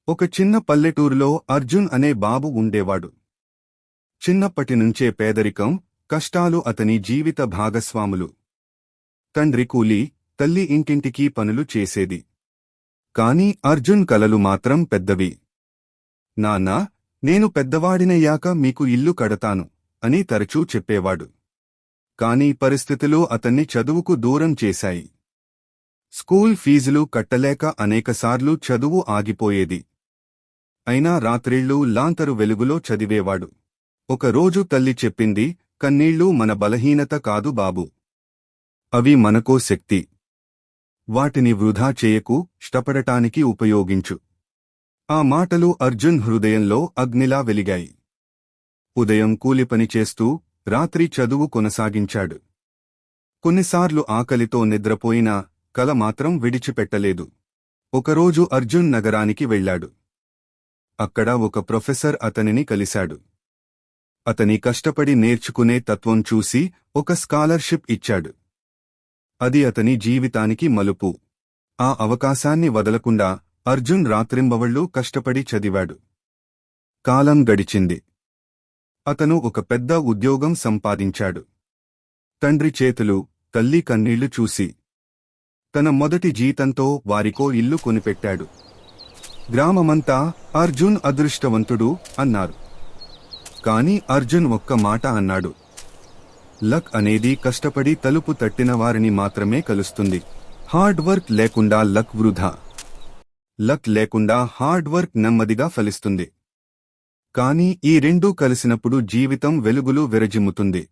ఒక చిన్న పల్లెటూరులో అర్జున్ అనే బాబు ఉండేవాడు. చిన్నప్పటినుంచే పేదరికం, కష్టాలు అతని జీవిత భాగస్వాములు. తండ్రి కూలీ, తల్లి ఇంటింటికి పనులు చేసేది. కాని అర్జున్ కలలు మాత్రం పెద్దవి. నాన్నా, నేను పెద్దవాడినయ్యాక మీకు ఇల్లు కడతాను అని తరచూ చెప్పేవాడు. కాని పరిస్థితులు అతన్ని చదువుకు దూరం చేశాయి. స్కూల్ ఫీజులు కట్టలేక అనేకసార్లు చదువు ఆగిపోయేది. అయినా రాత్రిళ్లూ లాంతరు వెలుగులో చదివేవాడు. ఒకరోజు తల్లి చెప్పింది, కన్నీళ్లు మన బలహీనత కాదు బాబూ. అవి మనకో శక్తి. వాటిని వృధా చేయకు, ఇష్టపడటానికి ఉపయోగించు. ఆ మాటలు అర్జున్ హృదయంలో అగ్నిలా వెలిగాయి. ఉదయం కూలిపని చేస్తూ, రాత్రి చదువు కొనసాగించాడు. కొన్నిసార్లు ఆకలితో నిద్రపోయినా కల మాత్రం విడిచిపెట్టలేదు. ఒకరోజు అర్జున్ నగరానికి వెళ్లాడు. అక్కడ ఒక ప్రొఫెసర్ అతనిని కలిశాడు. అతని కష్టపడి నేర్చుకునే తత్వం చూసి ఒక స్కాలర్షిప్ ఇచ్చాడు. అది అతని జీవితానికి మలుపు. ఆ అవకాశాన్ని వదలకుండా అర్జున్ రాత్రింబవళ్లూ కష్టపడి చదివాడు. కాలం గడిచింది. అతను ఒక పెద్ద ఉద్యోగం సంపాదించాడు. తండ్రి చేతులు, తల్లి కన్నీళ్లు చూసి తన మొదటి జీతంతో వారికో ఇల్లు కొనిపెట్టాడు. గ్రామమంతా అర్జున్ అదృష్టవంతుడు అన్నారు. కాని అర్జున్ ఒక్క మాట అన్నాడు, లక్ అనేది కష్టపడి తలుపు తట్టిన వారిని మాత్రమే కలుస్తుంది. హార్డ్ వర్క్ లేకుండా లక్ వృధా. లక్ లేకుండా హార్డ్ వర్క్ నెమ్మదిగా ఫలిస్తుంది. కాని ఈ రెండూ కలిసినప్పుడు జీవితం వెలుగులు విరజిమ్ముతుంది.